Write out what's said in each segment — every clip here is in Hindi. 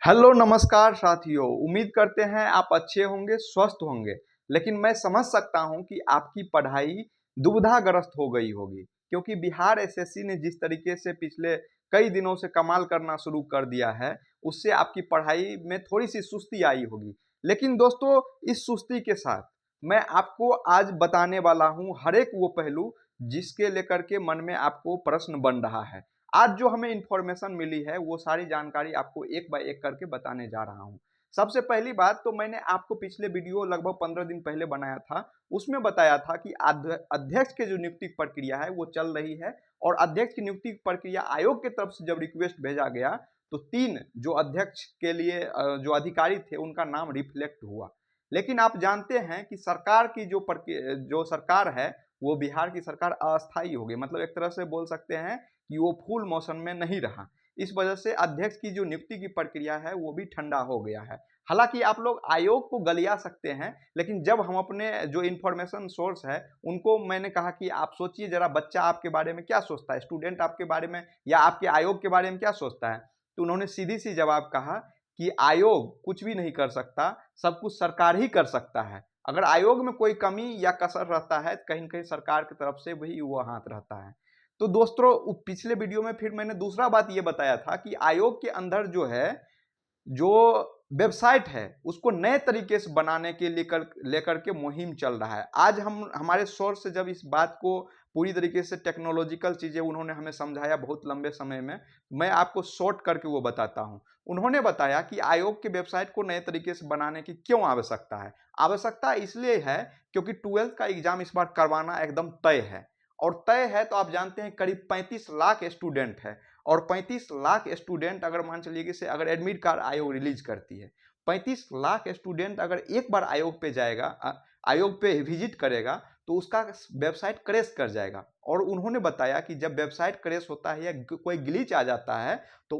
हेलो नमस्कार साथियों। उम्मीद करते हैं आप अच्छे होंगे, स्वस्थ होंगे। लेकिन मैं समझ सकता हूं कि आपकी पढ़ाई दुविधाग्रस्त हो गई होगी, क्योंकि बिहार एसएससी ने जिस तरीके से पिछले कई दिनों से कमाल करना शुरू कर दिया है, उससे आपकी पढ़ाई में थोड़ी सी सुस्ती आई होगी। लेकिन दोस्तों, इस सुस्ती के साथ मैं आपको आज बताने वाला हूं हर एक वो पहलू जिसके लेकर के मन में आपको प्रश्न बन रहा है। आज जो हमें इंफॉर्मेशन मिली है वो सारी जानकारी आपको एक बाय एक करके बताने जा रहा हूं। सबसे पहली बात तो मैंने आपको पिछले वीडियो लगभग 15 दिन पहले बनाया था, उसमें बताया था कि अध्यक्ष की जो नियुक्ति प्रक्रिया है वो चल रही है। और अध्यक्ष की नियुक्ति प्रक्रिया आयोग की तरफ से जब रिक्वेस्ट भेजा गया तो 3 जो अध्यक्ष के लिए जो अधिकारी थे उनका नाम रिफ्लेक्ट हुआ। लेकिन आप जानते हैं कि सरकार की जो सरकार है वो बिहार की सरकार अस्थायी हो गई, मतलब एक तरह से बोल सकते हैं कि वो फुल मोशन में नहीं रहा। इस वजह से अध्यक्ष की जो नियुक्ति की प्रक्रिया है वो भी ठंडा हो गया है। हालांकि आप लोग आयोग को गलिया सकते हैं, लेकिन जब हम अपने जो इन्फॉर्मेशन सोर्स है उनको मैंने कहा कि आप सोचिए जरा, बच्चा आपके बारे में क्या सोचता है, स्टूडेंट आपके बारे में या आपके आयोग के बारे में क्या सोचता है। तो उन्होंने सीधी सी जवाब कहा कि आयोग कुछ भी नहीं कर सकता, सब कुछ सरकार ही कर सकता है। अगर आयोग में कोई कमी या कसर रहता है तो कहीं न कहीं सरकार की तरफ से वही वो हाथ रहता है। तो दोस्तों, पिछले वीडियो में फिर मैंने दूसरा बात ये बताया था कि आयोग के अंदर जो है, जो वेबसाइट है उसको नए तरीके से बनाने के लेकर के मुहिम चल रहा है। आज हम हमारे सोर्स से जब इस बात को पूरी तरीके से टेक्नोलॉजिकल चीजें उन्होंने हमें समझाया बहुत लंबे समय में, मैं आपको शॉर्ट करके वो बताता हूं। उन्होंने बताया कि आयोग के वेबसाइट को नए तरीके से बनाने की क्यों आवश्यकता है। आवश्यकता इसलिए है क्योंकि 12th का एग्जाम इस बार करवाना एकदम तय है। और तय है तो आप जानते हैं करीब 35 लाख स्टूडेंट है। और 35 लाख स्टूडेंट अगर मान चलिए कि से अगर एडमिट कार्ड आयोग रिलीज करती है, 35 लाख स्टूडेंट अगर एक बार आयोग पे जाएगा, आयोग पे विजिट करेगा, तो उसका वेबसाइट क्रैश कर जाएगा। और उन्होंने बताया कि जब वेबसाइट क्रैश होता है या कोई ग्लिच आ जाता है तो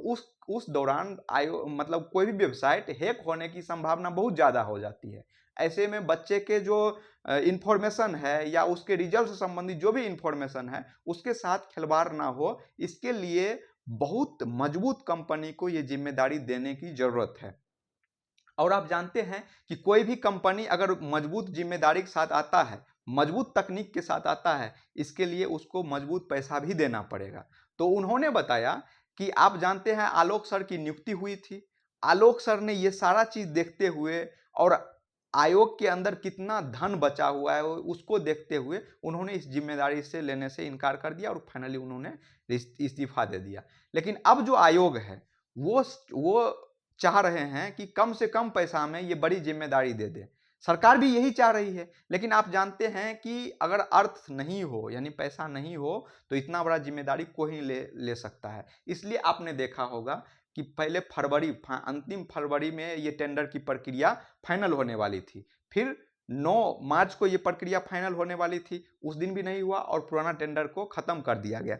उस दौरान आयोग मतलब कोई भी वेबसाइट हैक होने की संभावना बहुत ज़्यादा हो जाती है। ऐसे में बच्चे के जो इंफॉर्मेशन है या उसके रिजल्ट से संबंधित जो भी इंफॉर्मेशन है उसके साथ खिलवाड़ ना हो, इसके लिए बहुत मजबूत कंपनी को ये जिम्मेदारी देने की जरूरत है। और आप जानते हैं कि कोई भी कंपनी अगर मजबूत जिम्मेदारी के साथ आता है, मजबूत तकनीक के साथ आता है, इसके लिए उसको मजबूत पैसा भी देना पड़ेगा। तो उन्होंने बताया कि आप जानते हैं आलोक सर की नियुक्ति हुई थी। आलोक सर ने ये सारा चीज देखते हुए और आयोग के अंदर कितना धन बचा हुआ है उसको देखते हुए उन्होंने इस जिम्मेदारी से लेने से इनकार कर दिया और फाइनली उन्होंने इस्तीफा दे दिया। लेकिन अब जो आयोग है वो चाह रहे हैं कि कम से कम पैसा में ये बड़ी जिम्मेदारी दे दे। सरकार भी यही चाह रही है। लेकिन आप जानते हैं कि अगर अर्थ नहीं हो यानी पैसा नहीं हो तो इतना बड़ा जिम्मेदारी कोई ले सकता है। इसलिए आपने देखा होगा कि पहले अंतिम फरवरी में ये टेंडर की प्रक्रिया फाइनल होने वाली थी। फिर 9 मार्च को ये प्रक्रिया फाइनल होने वाली थी, उस दिन भी नहीं हुआ और पुराना टेंडर को खत्म कर दिया गया।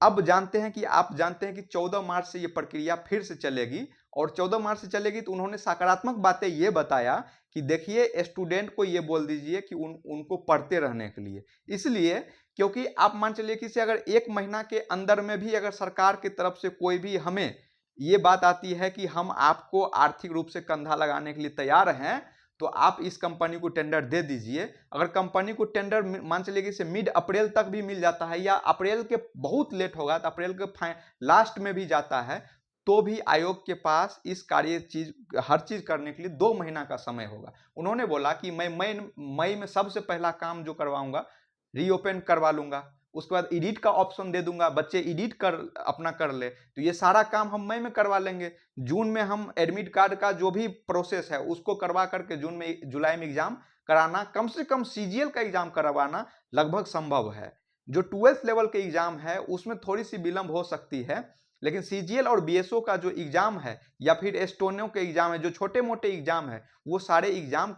अब आप जानते हैं कि 14 मार्च से ये प्रक्रिया फिर से चलेगी। और 14 मार्च से चलेगी तो उन्होंने सकारात्मक बातें ये बताया कि देखिए, स्टूडेंट को ये बोल दीजिए कि उनको पढ़ते रहने के लिए, इसलिए क्योंकि आप मान चलिए कि से अगर 1 महीना के अंदर में भी अगर सरकार की तरफ से कोई भी हमें ये बात आती है कि हम आपको आर्थिक रूप से कंधा लगाने के लिए तैयार हैं, तो आप इस कंपनी को टेंडर दे दीजिए। अगर कंपनी को टेंडर मान चलिए कि मिड अप्रैल तक भी मिल जाता है या अप्रैल के बहुत लेट होगा तो अप्रैल के लास्ट में भी जाता है, तो भी आयोग के पास हर चीज करने के लिए 2 महीना का समय होगा। उन्होंने बोला कि मैं मई में सबसे पहला काम जो करवाऊंगा, रीओपन करवा लूंगा, उसके बाद एडिट का ऑप्शन दे दूंगा, बच्चे एडिट कर ले, तो ये सारा काम हम मई में करवा लेंगे। जून में हम एडमिट कार्ड का जो भी प्रोसेस है उसको करवा करके जुलाई में एग्जाम कराना, कम से कम सीजीएल का एग्जाम करवाना लगभग संभव है। जो 12th लेवल के एग्जाम है उसमें थोड़ी सी विलंब हो सकती है, लेकिन सीजीएल और बीएसओ का जो एग्जाम है या फिर एस्टोनियो के एग्जाम है, जो छोटे मोटे एग्जाम है, वो सारे एग्जाम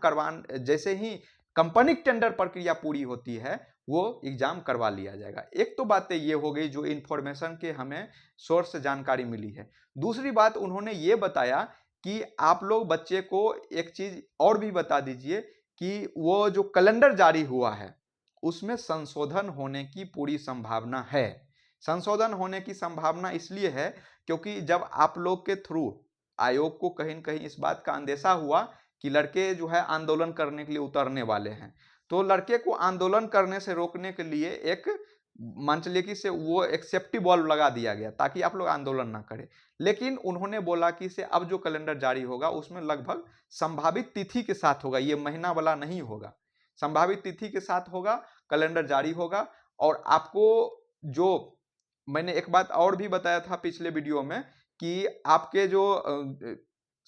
जैसे ही कंपनी टेंडर प्रक्रिया पूरी होती है वो एग्जाम करवा लिया जाएगा। एक तो बातें ये हो गई जो इन्फॉर्मेशन के हमें सोर्स से जानकारी मिली है। दूसरी बात उन्होंने ये बताया कि आप लोग बच्चे को एक चीज और भी बता दीजिए कि वो जो कैलेंडर जारी हुआ है उसमें संशोधन होने की पूरी संभावना है। संशोधन होने की संभावना इसलिए है क्योंकि जब आप लोग के थ्रू आयोग को कहीं न कहीं इस बात का अंदेशा हुआ कि लड़के जो है आंदोलन करने के लिए उतरने वाले हैं। तो लड़के को आंदोलन करने से रोकने के लिए एक मंचलेकी से वो एक सेफ्टी वॉल्व लगा दिया गया ताकि आप लोग आंदोलन ना करें। लेकिन उन्होंने बोला कि इसे अब जो कैलेंडर जारी होगा उसमें लगभग संभावित तिथि के साथ होगा, ये महीना वाला नहीं होगा। संभावित तिथि के साथ होगा, कैलेंडर जारी होगा। और आपको जो मैंने एक बात और भी बताया था पिछले वीडियो में कि आपके जो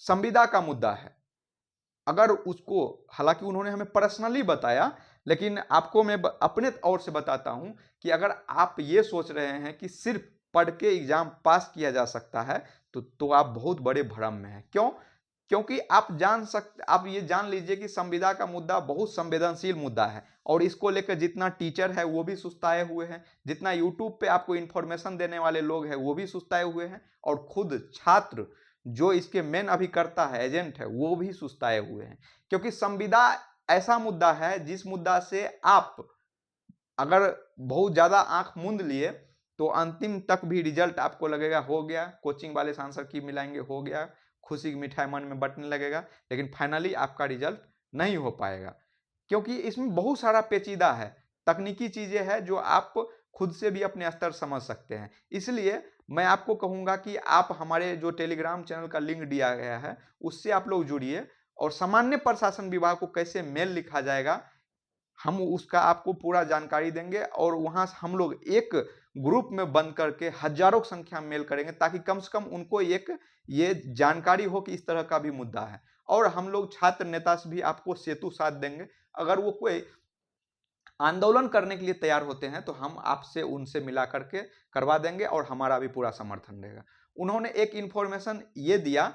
संविदा का मुद्दा है, अगर उसको, हालांकि उन्होंने हमें पर्सनली बताया, लेकिन आपको मैं अपने ओर से बताता हूं कि अगर आप ये सोच रहे हैं कि सिर्फ पढ़ के एग्जाम पास किया जा सकता है तो आप बहुत बड़े भ्रम में हैं। क्यों? क्योंकि आप ये जान लीजिए कि संविदा का मुद्दा बहुत संवेदनशील मुद्दा है और इसको लेकर जितना टीचर है वो भी सुस्ताए हुए हैं, जितना यूट्यूब पे आपको इंफॉर्मेशन देने वाले लोग हैं वो भी सुस्ताए हुए हैं, और खुद छात्र जो इसके मेन अभिकर्ता है, एजेंट है, वो भी सुस्ताए हुए हैं। क्योंकि संविदा ऐसा मुद्दा है जिस मुद्दा से आप अगर बहुत ज्यादा आंख मूंद लिए तो अंतिम तक भी रिजल्ट आपको लगेगा हो गया, कोचिंग वाले आंसर की मिलाएंगे हो गया, खुशी की मिठाई मन में बंटने लगेगा, लेकिन फाइनली आपका रिजल्ट नहीं हो पाएगा। क्योंकि इसमें बहुत सारा पेचीदा है, तकनीकी चीजें हैं जो आप खुद से भी अपने स्तर समझ सकते हैं। इसलिए मैं आपको कहूंगा कि आप हमारे जो टेलीग्राम चैनल का लिंक दिया गया है उससे आप लोग जुड़िए, और सामान्य प्रशासन विभाग को कैसे मेल लिखा जाएगा हम उसका आपको पूरा जानकारी देंगे, और वहां से हम लोग एक ग्रुप में बंद करके हजारों की संख्या में मेल करेंगे ताकि कम से कम उनको एक ये जानकारी हो कि इस तरह का भी मुद्दा है। और हम लोग छात्र नेता से भी आपको सेतु साथ देंगे, अगर वो कोई आंदोलन करने के लिए तैयार होते हैं तो हम आपसे उनसे मिला करके करवा देंगे और हमारा भी पूरा समर्थन रहेगा। उन्होंने एक इंफॉर्मेशन ये दिया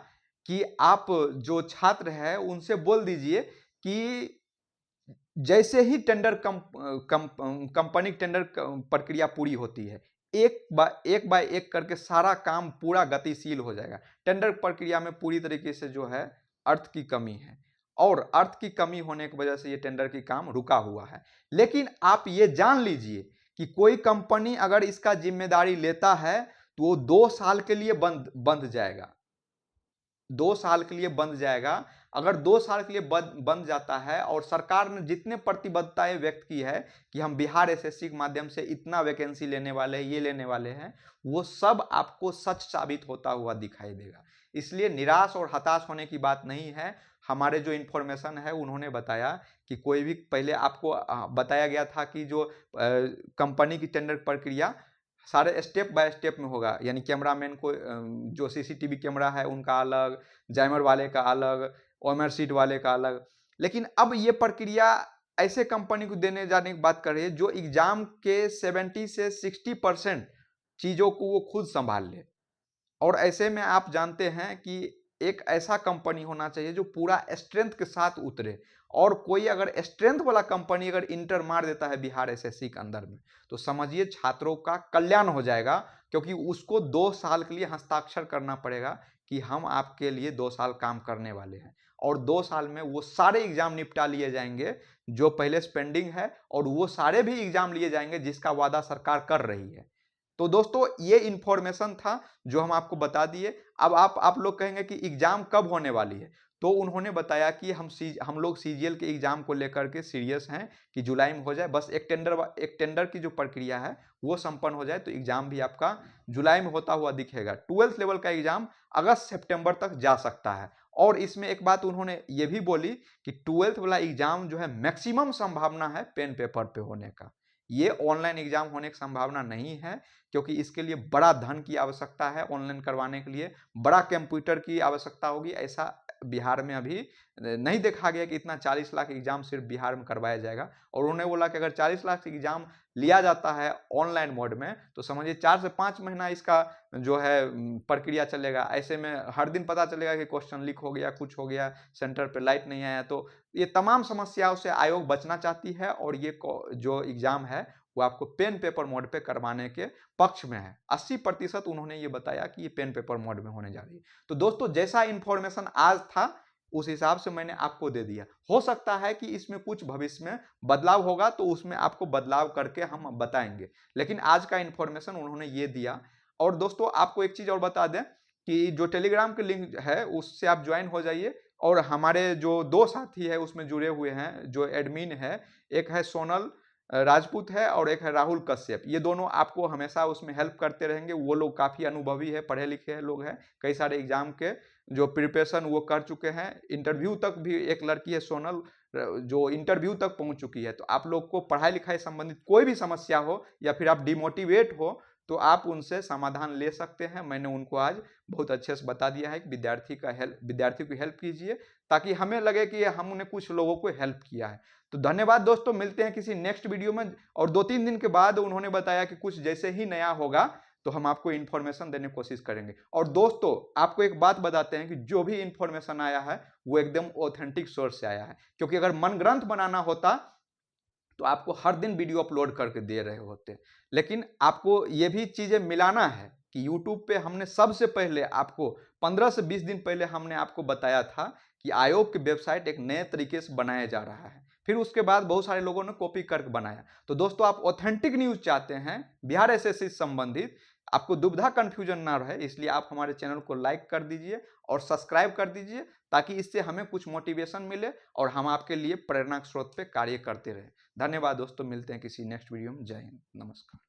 कि आप जो छात्र हैं उनसे बोल दीजिए कि जैसे ही कंपनी टेंडर प्रक्रिया पूरी होती है, एक बाय एक करके सारा काम पूरा गतिशील हो जाएगा। टेंडर प्रक्रिया में पूरी तरीके से जो है अर्थ की कमी है, और अर्थ की कमी होने की वजह से ये टेंडर की काम रुका हुआ है। लेकिन आप ये जान लीजिए कि कोई कंपनी अगर इसका जिम्मेदारी लेता है तो वो 2 साल के लिए बंद जाएगा, 2 साल के लिए बंद जाएगा। अगर 2 साल के लिए बंद जाता है, और सरकार ने जितने प्रतिबद्धताएं व्यक्त की है कि हम बिहार एसएससी के माध्यम से इतना वैकेंसी लेने वाले हैं, ये लेने वाले हैं, वो सब आपको सच साबित होता हुआ दिखाई देगा। इसलिए निराश और हताश होने की बात नहीं है। हमारे जो इन्फॉर्मेशन है उन्होंने बताया कि कोई भी, पहले आपको बताया गया था कि जो कंपनी की टेंडर प्रक्रिया सारे स्टेप बाय स्टेप में होगा, यानी कैमरामैन को जो सीसीटीवी कैमरा है उनका अलग, जैमर वाले का अलग, ओएमआर सीट वाले का अलग। लेकिन अब ये प्रक्रिया ऐसे कंपनी को देने जाने की बात कर रही है जो एग्जाम के 70 से 60% चीजों को वो खुद संभाल ले। और ऐसे में आप जानते हैं कि एक ऐसा कंपनी होना चाहिए जो पूरा स्ट्रेंथ के साथ उतरे, और कोई अगर स्ट्रेंथ वाला कंपनी अगर इंटर मार देता है बिहार एसएससी के अंदर में तो समझिए छात्रों का कल्याण हो जाएगा, क्योंकि उसको 2 साल के लिए हस्ताक्षर करना पड़ेगा कि हम आपके लिए 2 साल काम करने वाले हैं, और 2 साल में वो सारे एग्जाम निपटा लिए जाएंगे जो पहले पेंडिंग है, और वो सारे भी एग्जाम लिए जाएंगे जिसका वादा सरकार कर रही है। तो दोस्तों ये इंफॉर्मेशन था जो हम आपको बता दिए। अब आप लोग कहेंगे कि एग्जाम कब होने वाली है, तो उन्होंने बताया कि हम लोग सीजीएल के एग्जाम को लेकर के सीरियस हैं कि जुलाई में हो जाए, बस एक टेंडर की जो प्रक्रिया है वो संपन्न हो जाए तो एग्जाम भी आपका जुलाई में होता हुआ दिखेगा। 12th लेवल का एग्जाम अगस्त सितंबर तक जा सकता है। और इसमें एक बात उन्होंने ये भी बोली कि 12th वाला एग्जाम जो है मैक्सिमम संभावना है पेन पेपर पे होने का, ये ऑनलाइन एग्जाम होने की संभावना नहीं है, क्योंकि इसके लिए बड़ा धन की आवश्यकता है, ऑनलाइन करवाने के लिए बड़ा कंप्यूटर की आवश्यकता होगी। ऐसा बिहार में अभी नहीं देखा गया कि इतना 40 लाख एग्जाम सिर्फ बिहार में करवाया जाएगा। और उन्होंने बोला कि अगर 40 लाख एग्जाम लिया जाता है ऑनलाइन मोड में तो समझिए 4 से 5 महीना इसका जो है प्रक्रिया चलेगा। ऐसे में हर दिन पता चलेगा कि क्वेश्चन लीक हो गया, कुछ हो गया, सेंटर पे लाइट नहीं आया। तो ये तमाम समस्याओं से आयोग बचना चाहती है, और ये जो एग्जाम है वो आपको पेन पेपर मोड पे करवाने के पक्ष में है। 80% उन्होंने ये बताया कि ये पेन पेपर मोड में होने जा रही है। तो दोस्तों जैसा इंफॉर्मेशन आज था उस हिसाब से मैंने आपको दे दिया। हो सकता है कि इसमें कुछ भविष्य में बदलाव होगा तो उसमें आपको बदलाव करके हम बताएंगे, लेकिन आज का इंफॉर्मेशन उन्होंने ये दिया। और दोस्तों आपको एक चीज और बता दें कि जो टेलीग्राम के लिंक है उससे आप ज्वाइन हो जाइए, और हमारे जो 2 साथी है उसमें जुड़े हुए हैं, जो एडमिन है, एक है सोनल राजपूत है और एक है राहुल कश्यप। ये दोनों आपको हमेशा उसमें हेल्प करते रहेंगे। वो लोग काफ़ी अनुभवी है, पढ़े लिखे लोग हैं, कई सारे एग्जाम के जो प्रिपरेशन वो कर चुके हैं। इंटरव्यू तक भी एक लड़की है सोनल, जो इंटरव्यू तक पहुंच चुकी है। तो आप लोग को पढ़ाई लिखाई संबंधित कोई भी समस्या हो या फिर आप डिमोटिवेट हो तो आप उनसे समाधान ले सकते हैं। मैंने उनको आज बहुत अच्छे से बता दिया है कि विद्यार्थी की हेल्प कीजिए, ताकि हमें लगे कि हमने उन्हें कुछ लोगों को हेल्प किया है। तो धन्यवाद दोस्तों, मिलते हैं किसी नेक्स्ट वीडियो में। और 2-3 दिन के बाद उन्होंने बताया कि कुछ जैसे ही नया होगा तो हम आपको इन्फॉर्मेशन देने की कोशिश करेंगे। और दोस्तों आपको एक बात बताते हैं कि जो भी इन्फॉर्मेशन आया है वो एकदम ऑथेंटिक सोर्स से आया है, क्योंकि अगर मन ग्रंथ बनाना होता तो आपको हर दिन वीडियो अपलोड करके दे रहे होते। लेकिन आपको ये भी चीज़ें मिलाना है कि यूट्यूब पे हमने सबसे पहले आपको 15 से 20 दिन पहले हमने आपको बताया था कि आयोग की वेबसाइट एक नए तरीके से बनाया जा रहा है। फिर उसके बाद बहुत सारे लोगों ने कॉपी करके बनाया। तो दोस्तों आप ऑथेंटिक न्यूज़ चाहते हैं बिहार एसएससी से संबंधित, आपको दुविधा कन्फ्यूजन ना रहे, इसलिए आप हमारे चैनल को लाइक कर दीजिए और सब्सक्राइब कर दीजिए, ताकि इससे हमें कुछ मोटिवेशन मिले और हम आपके लिए प्रेरणा स्रोत पे कार्य करते रहें। धन्यवाद दोस्तों, मिलते हैं किसी नेक्स्ट वीडियो में। जय हिंद, नमस्कार।